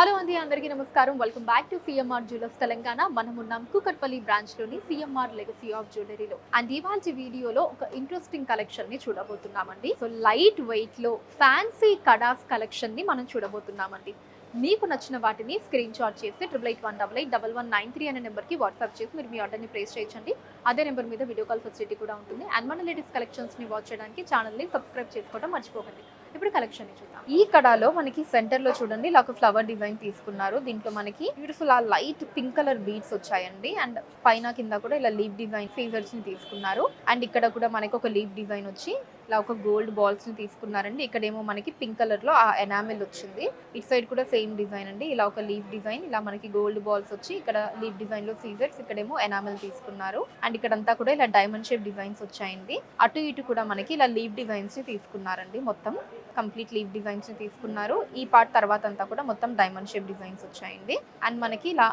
Hello అండి, అందరికీ నమస్కారం. Welcome back to CMR jewellers Telangana. మనం ఉన్నాం కూకట్పల్లి బ్రాంచ్ లోని సిఎంఆర్ లెగసీ ఆఫ్ జ్యువెలరీలో. అండ్ ఇవాళ వీడియోలో ఒక ఇంట్రెస్టింగ్ కలెక్షన్ ని చూడబోతున్నామండి. సో లైట్ వెయిట్ లో ఫ్యాన్సీ కడాస్ కలెక్షన్ ని మనం చూడబోతున్నామండి. మీకు నచ్చిన వాటిని స్క్రీన్ షాట్ చేసి 8818881193 అనే నెంబర్కి వాట్సాప్ చేసి మీరు మీ ఆర్డర్ని ప్లేస్ చేయొచ్చండి. అదే నెంబర్ మీద వీడియో కాల్ ఫెసిలిటీ కూడా ఉంటుంది. అండ్ మన లేటెస్ట్ కలెక్షన్స్ని వాచ్ చేయడానికి ఛానల్ని సబ్స్క్రైబ్ చేసుకోవడం మర్చిపోకండి. ఇప్పుడు కలెక్షన్ చూద్దాం. ఈ కడాలో మనకి సెంటర్ లో చూడండి ఇలా ఒక ఫ్లవర్ డిజైన్ తీసుకున్నారు. దీంట్లో మనకి beautiful light pink colour beads వచ్చాయండి. అండ్ పైన కింద కూడా ఇలా లీఫ్ డిజైన్ ఫీజర్స్ ని తీసుకున్నారు. అండ్ ఇక్కడ కూడా మనకి ఒక లీఫ్ డిజైన్ వచ్చి ఇలా ఒక గోల్డ్ బాల్స్ ని తీసుకున్నారండి. ఇక్కడేమో మనకి పింక్ కలర్ లో ఆ ఎనామిల్ వచ్చింది. ఇటు సైడ్ కూడా సేమ్ డిజైన్ అండి. ఇలా ఒక లీఫ్ డిజైన్, ఇలా మనకి గోల్డ్ బాల్స్ వచ్చి ఇక్కడ లీఫ్ డిజైన్ లో సీజర్స్, ఇక్కడేమో ఎనామిల్ తీసుకున్నారు. అండ్ ఇక్కడంతా కూడా ఇలా డైమండ్ షేప్ డిజైన్స్ వచ్చాయండి. అటు ఇటు కూడా మనకి ఇలా లీఫ్ డిజైన్స్ ని తీసుకున్నారండి. మొత్తం కంప్లీట్ లీఫ్ డిజైన్స్ ని తీసుకున్నారు. ఈ పార్ట్ తర్వాత అంతా కూడా మొత్తం డైమండ్ షేప్ డిజైన్స్ వచ్చాయండి. అండ్ మనకి ఇలా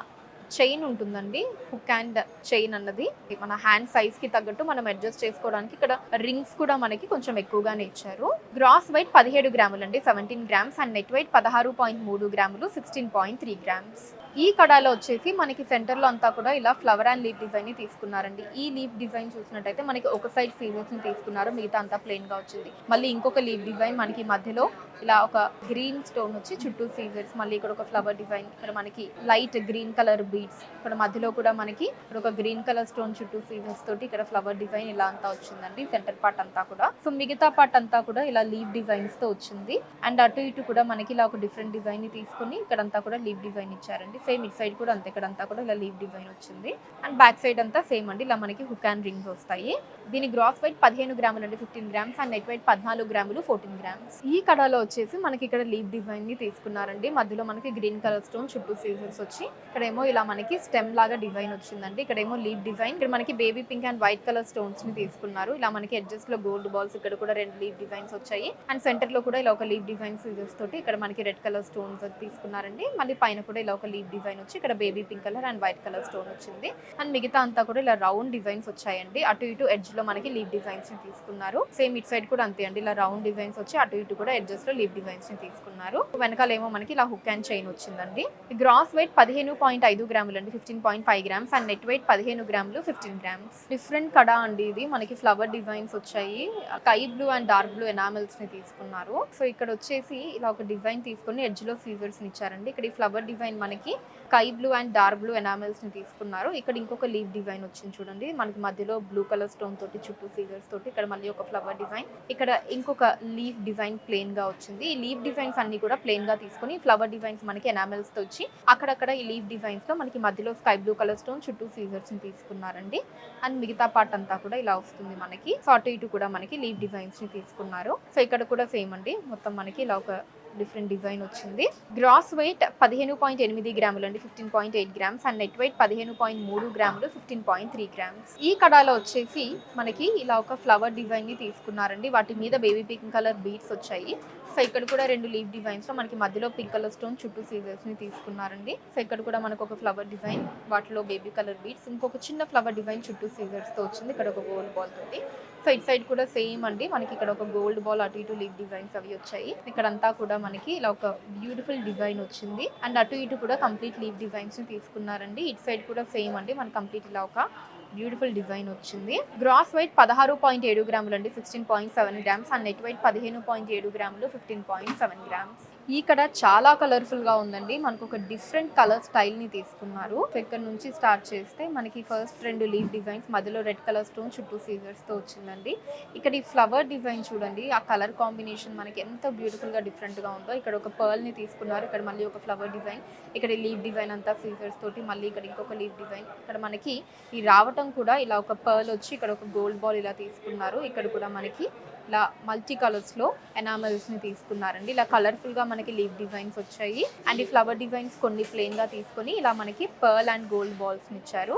చైన్ ఉంటుందండి. హుక్ అండ్ చైన్ అన్నది మన హ్యాండ్ సైజ్ కి తగ్గట్టు మనం అడ్జస్ట్ చేసుకోవడానికి ఇక్కడ రింగ్స్ కూడా మనకి కొంచెం ఎక్కువగానే ఇచ్చారు. గ్రాస్ వెయిట్ 17 గ్రాములు అండి, 17 గ్రామ్స్. అండ్ నెట్ వెయిట్ 16.3 గ్రాములు, 16.3 గ్రామ్స్. ఈ కడాలో వచ్చేసి మనకి సెంటర్ లో అంతా కూడా ఇలా ఫ్లవర్ అండ్ లీఫ్ డిజైన్ ని తీసుకున్నారండి. ఈ లీఫ్ డిజైన్ చూసినట్టయితే మనకి ఒక సైడ్ సీజర్స్ ని తీసుకున్నారు, మిగతా అంతా ప్లెయిన్ గా వచ్చింది. మళ్ళీ ఇంకొక లీఫ్ డిజైన్ మనకి మధ్యలో ఇలా ఒక గ్రీన్ స్టోన్ వచ్చి చుట్టూ సీజర్స్, మళ్ళీ ఇక్కడ ఒక ఫ్లవర్ డిజైన్, ఇక్కడ మనకి లైట్ గ్రీన్ కలర్ బీడ్స్, ఇక్కడ మధ్యలో కూడా మనకి ఇక్కడ ఒక గ్రీన్ కలర్ స్టోన్ చుట్టూ సీజర్స్ తోటి ఇక్కడ ఫ్లవర్ డిజైన్ ఇలా అంతా వచ్చిందండి. సెంటర్ పార్ట్ అంతా కూడా. సో మిగతా పార్ట్ అంతా కూడా ఇలా లీఫ్ డిజైన్స్ తో వచ్చింది. అండ్ అటు ఇటు కూడా మనకి ఇలా ఒక డిఫరెంట్ డిజైన్ ని తీసుకుని ఇక్కడంతా కూడా లీఫ్ డిజైన్ ఇచ్చారండి. సేమ్ ఇటు సైడ్ కూడా అంతే, ఇక్కడంతా కూడా ఇలా లీఫ్ డిజైన్ వచ్చింది. అండ్ బ్యాక్ సైడ్ అంతా సేమ్ అండి, ఇలా మనకి హుక్ అండ్ రింగ్స్ వస్తాయి. దీని గ్రాస్ వెయిట్ 15 గ్రాములు అండి, 15 గ్రామ్స్. అండ్ నెట్ వెయిట్ 14 గ్రాములు, 14 గ్రామ్స్. ఈ కడాలో వచ్చేసి మనకి ఇక్కడ లీఫ్ డిజైన్ ని తీసుకున్నారండి. మధ్యలో మనకి గ్రీన్ కలర్ స్టోన్ చుట్టూ సీజర్స్ వచ్చి ఇక్కడేమో ఇలా మనకి స్టెమ్ లాగా డిజైన్ వచ్చిందండి. ఇక్కడేమో లీఫ్ డిజైన్, ఇక్కడ మనకి baby pink and white colour stones ని తీసుకున్నారు. ఇలా మనకి ఎడ్జెస్ లో గోల్డ్ బాల్స్, ఇక్కడ కూడా 2 లీఫ్ డిజైన్స్ వచ్చాయి. అండ్ సెంటర్ లో కూడా ఇలా ఒక లీఫ్ డిజైన్ సీజర్స్ తోటి ఇక్కడ మనకి రెడ్ కలర్ స్టోన్స్ తీసుకున్నారండి. మళ్ళీ పైన కూడా ఇలా ఒక లీఫ్ డిజైన్ వచ్చి ఇక్కడ baby pink colour and white colour stone వచ్చింది. అండ్ మిగతా అంతా కూడా ఇలా రౌండ్ డిజైన్స్ వచ్చాయండి. అటు ఇటు ఎడ్జ్ లో మనకి లీఫ్ డిజైన్స్ ని తీసుకున్నారు. సేమ్ ఇట్ సైడ్ కూడా అంతే అండి, ఇలా రౌండ్ డిజైన్స్ వచ్చి అటు ఇటు కూడా ఎడ్జెస్ లో లీఫ్ డిజైన్స్ ని తీసుకున్నారు. వెనకాల ఏమో మనకి ఇలా హుక్ అండ్ చైన్ వచ్చిందండి. గ్రాస్ వెయిట్ 15.5 గ్రాములు అండి, 15.5 గ్రామ్స్. అండ్ నెట్ వెయిట్ 15 గ్రాములు, 15 గ్రామ్స్. డిఫరెంట్ కడా అండి ఇది. మనకి ఫ్లవర్ డిజైన్స్ వచ్చాయి. Sky blue and dark blue enamels ని తీసుకున్నారు. సో ఇక్కడ వచ్చేసి ఇలా ఒక డిజైన్ తీసుకుని ఎడ్జ్ లో సీజర్స్ ని ఇచ్చారండి. ఇక్కడ ఈ ఫ్లవర్ డిజైన్ మనకి sky blue and dark blue enamels ని తీసుకున్నారు. ఇక్కడ ఇంకొక లీఫ్ డిజైన్ వచ్చింది చూడండి, మనకి మధ్యలో బ్లూ కలర్ స్టోన్ తోటి చుట్టూ సీజర్స్ తోటి ఇక్కడ మళ్ళీ ఒక ఫ్లవర్ డిజైన్, ఇక్కడ ఇంకొక లీఫ్ డిజైన్ ప్లెయిన్ గా వచ్చింది. ఈ లీఫ్ డిజైన్స్ అన్ని కూడా ప్లెయిన్ గా తీసుకుని ఫ్లవర్ డిజైన్స్ మనకి ఎనామిల్స్ తో వచ్చి అక్కడక్కడ ఈ లీఫ్ డిజైన్స్ లో మనకి మధ్యలో స్కై బ్లూ కలర్ స్టోన్ చుట్టూ సీజర్స్ ని తీసుకున్నారండి. అండ్ మిగతా పార్ట్ అంతా కూడా ఇలా వస్తుంది మనకి. సో అటు ఇటు కూడా మనకి లీఫ్ డిజైన్స్ ని తీసుకున్నారు. సో ఇక్కడ కూడా సేమ్ అండి, మొత్తం మనకి ఇలా ఒక డిఫరెంట్ డిజైన్ వచ్చింది. గ్రాస్ వెయిట్ 15.8 గ్రాములు అండి, 15.8 గ్రామ్స్. అండ్ నెట్ వెయిట్ 15.3 గ్రాములు, 15.3 గ్రామ్స్. ఈ కడాలో వచ్చేసి మనకి ఇలా ఒక ఫ్లవర్ డిజైన్ ని తీసుకున్నారండి. వాటి మీద బేబీ పింక్ కలర్ బీడ్స్ వచ్చాయి. సో ఇక్కడ కూడా 2 లీఫ్ డిజైన్స్ లో మనకి మధ్యలో పింక్ కలర్ స్టోన్ చుట్టూ సీజర్స్ ని తీసుకున్నారండి. సో ఇక్కడ కూడా మనకు ఒక ఫ్లవర్ డిజైన్, వాటిలో బేబీ కలర్ బీడ్స్, ఇంకొక చిన్న ఫ్లవర్ డిజైన్ చుట్టూ సీజర్స్ తో వచ్చింది. ఇక్కడ ఒక గోల్డ్ బాల్ తోటి. సో ఇట్ సైడ్ కూడా సేమ్ అండి, మనకి ఇక్కడ ఒక గోల్డ్ బాల్, అటు ఇటు లీఫ్ డిజైన్స్ అవి వచ్చాయి. ఇక్కడంతా కూడా మనకి ఇలా ఒక బ్యూటిఫుల్ డిజైన్ వచ్చింది. అండ్ అటు ఇటు కూడా కంప్లీట్ లీఫ్ డిజైన్స్ ని తీసుకున్నారండి. ఇట్ సైడ్ కూడా సేమ్ అండి, మనకి కంప్లీట్ ఇలా ఒక బ్యూటిఫుల్ డిజైన్ వచ్చింది. గ్రాస్ వెయిట్ 16.7 గ్రాములు అండి, 16.7 గ్రామ్స్. అండ్ నెట్ వెయిట్ 15.7 గ్రాములు, 15.7 గ్రామ్స్. ఈ కడ చాలా కలర్ఫుల్ గా ఉందండి. మనకు ఒక డిఫరెంట్ కలర్ స్టైల్ ని తీసుకున్నారు. ఇక్కడ నుంచి స్టార్ట్ చేస్తే మనకి ఫస్ట్ 2 లీఫ్ డిజైన్స్, మధ్యలో రెడ్ కలర్ స్టోన్ చుట్టూ సీజర్స్ తో వచ్చిందండి. ఇక్కడ ఈ ఫ్లవర్ డిజైన్ చూడండి, ఆ కలర్ కాంబినేషన్ మనకి ఎంత బ్యూటిఫుల్ గా డిఫరెంట్ గా ఉందో. ఇక్కడ ఒక పర్ల్ ని తీసుకున్నారు, ఇక్కడ మళ్ళీ ఒక ఫ్లవర్ డిజైన్, ఇక్కడ లీఫ్ డిజైన్ అంతా సీజర్స్ తోటి, మళ్ళీ ఇక్కడ ఇంకొక లీఫ్ డిజైన్. ఇక్కడ మనకి ఈ రావటం కూడా ఇలా ఒక పర్ల్ వచ్చి ఇక్కడ ఒక గోల్డ్ బాల్ ఇలా తీసుకున్నారు. ఇక్కడ కూడా మనకి ఇలా మల్టీ కలర్స్ లో ఎనామల్స్ ని తీసుకున్నారండి. ఇలా కలర్ఫుల్ గా మనకి లీఫ్ డిజైన్స్ వచ్చాయి. అండ్ ఈ ఫ్లవర్ డిజైన్స్ కొన్ని ప్లెయిన్ గా తీసుకొని ఇలా మనకి పర్ల్ అండ్ గోల్డ్ బాల్స్ ని ఇచ్చారు.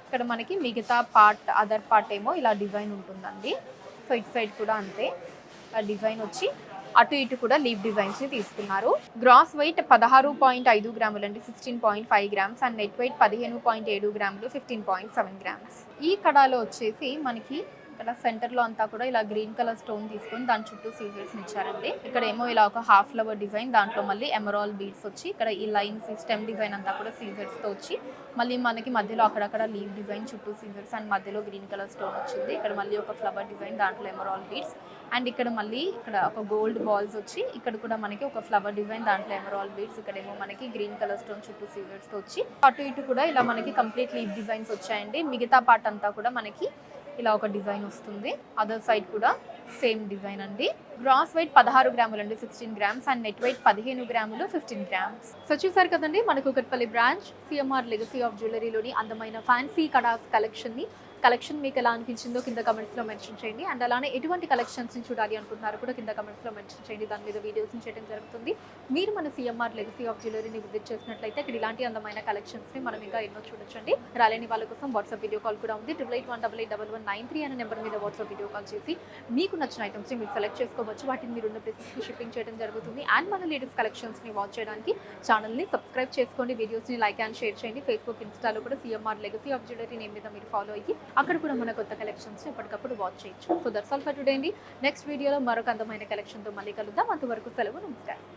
ఇక్కడ మనకి మిగతా పార్ట్, అదర్ పార్ట్ ఏమో ఇలా డిజైన్ ఉంటుందండి. సో ఇటు సైడ్ కూడా అంతే, ఆ డిజైన్ వచ్చి అటు ఇటు కూడా లీఫ్ డిజైన్స్ ని తీసుకున్నారు. గ్రాస్ వెయిట్ 16.5 గ్రాములు అండి, 16.5 గ్రామ్స్. అండ్ నెట్ వెయిట్ 15.7 గ్రాములు, 15.7 గ్రామ్స్. ఈ కడాలో వచ్చేసి మనకి ఇక్కడ సెంటర్లో అంతా కూడా ఇలా గ్రీన్ కలర్ స్టోన్ తీసుకొని దాని చుట్టూ సీజర్స్ ఇచ్చారండి. ఇక్కడ ఏమో ఇలా ఒక హాఫ్ ఫ్లవర్ డిజైన్, దాంట్లో మళ్ళీ ఎమరాల్ బీడ్స్ వచ్చి ఇక్కడ ఈ లైన్స్ స్టెమ్ డిజైన్ అంతా కూడా సీజర్స్తో వచ్చి మళ్ళీ మనకి మధ్యలో అక్కడక్కడ లీవ్ డిజైన్, చుట్టూ సీజర్స్ అండ్ మధ్యలో గ్రీన్ కలర్ స్టోన్ వచ్చింది. ఇక్కడ మళ్ళీ ఒక ఫ్లవర్ డిజైన్, దాంట్లో ఎమరాల్ బీడ్స్ అండ్ ఇక్కడ మళ్ళీ ఇక్కడ ఒక గోల్డ్ బాల్స్ వచ్చి ఇక్కడ కూడా మనకి ఒక ఫ్లవర్ డిజైన్, దాంట్లో ఎమరాల్ బీడ్స్, ఇక్కడేమో మనకి గ్రీన్ కలర్ స్టోన్ చుట్టూ సీజర్స్తో వచ్చి అటు ఇటు కూడా ఇలా మనకి కంప్లీట్ లీవ్ డిజైన్స్ వచ్చాయండి. మిగతా పార్ట్ అంతా కూడా మనకి ఇలా ఒక డిజైన్ వస్తుంది. అదర్ సైడ్ కూడా సేమ్ డిజైన్ అండి. గ్రాస్ వెయిట్ 16 గ్రాములు అండి, 16 గ్రామ్స్ అండ్ నెట్ వెయిట్ 15 గ్రాములు, 15 గ్రామ్స్. సో చూసారు కదండి, మన Kukatpally branch CMR legacy of జ్యువెలరీలోని అందమైన ఫ్యాన్సీ కడాస్ కలెక్షన్ మీకు ఎలా అనిపించిందో కింద కమెంట్స్లో మెన్షన్ చేయండి. అండ్ అలానే ఎటువంటి కలెక్షన్స్ని చూడాలి అనుకుంటున్నారు కూడా కింద కమెంట్స్లో మెన్షన్ చేయండి. దాని మీద వీడియోస్ని చేయడం జరుగుతుంది. మీరు మన సిఎంఆర్ లెగసీ ఆఫ్ జ్యువెలరీని విజిట్ చేసినట్లయితే ఇక్కడ ఇలాంటి అందమైన కలెక్షన్స్ని మనం ఇంకా ఎన్నో చూడొచ్చండి. రాలేని వాళ్ళ కోసం వాట్సాప్ వీడియో కాల్ కూడా ఉంది. 8818881193 అనే నెంబర్ మీద వాట్సాప్ వీడియో కాల్ చేసి మీకు నచ్చిన ఐటమ్స్ని మీరు సెలెక్ట్ చేసుకోవచ్చు. వాటిని మీరు ఉన్న ప్లేసెస్కి షిప్పింగ్ చేయడం జరుగుతుంది. అండ్ మన లేటెస్ట్ కలెక్షన్స్ని వాచ్ చేయడానికి ఛానల్ని సబ్స్క్రైబ్ చేసుకోండి, వీడియోస్ని లైక్ అండ్ షేర్ చేయండి. ఫేస్బుక్, ఇన్స్టాలో కూడా CMR legacy of jewellery name మీద మీరు ఫాలో అయ్యి అక్కడ కూడా మన కొత్త కలెక్షన్స్ ఎప్పటికప్పుడు వాచ్ చేయొచ్చు. So that's all for today అండి. నెక్స్ట్ వీడియోలో మరొక అందమైన కలెక్షన్తో మళ్ళీ కలుద్దాం. అంతవరకు సెలవు, నమస్కారం.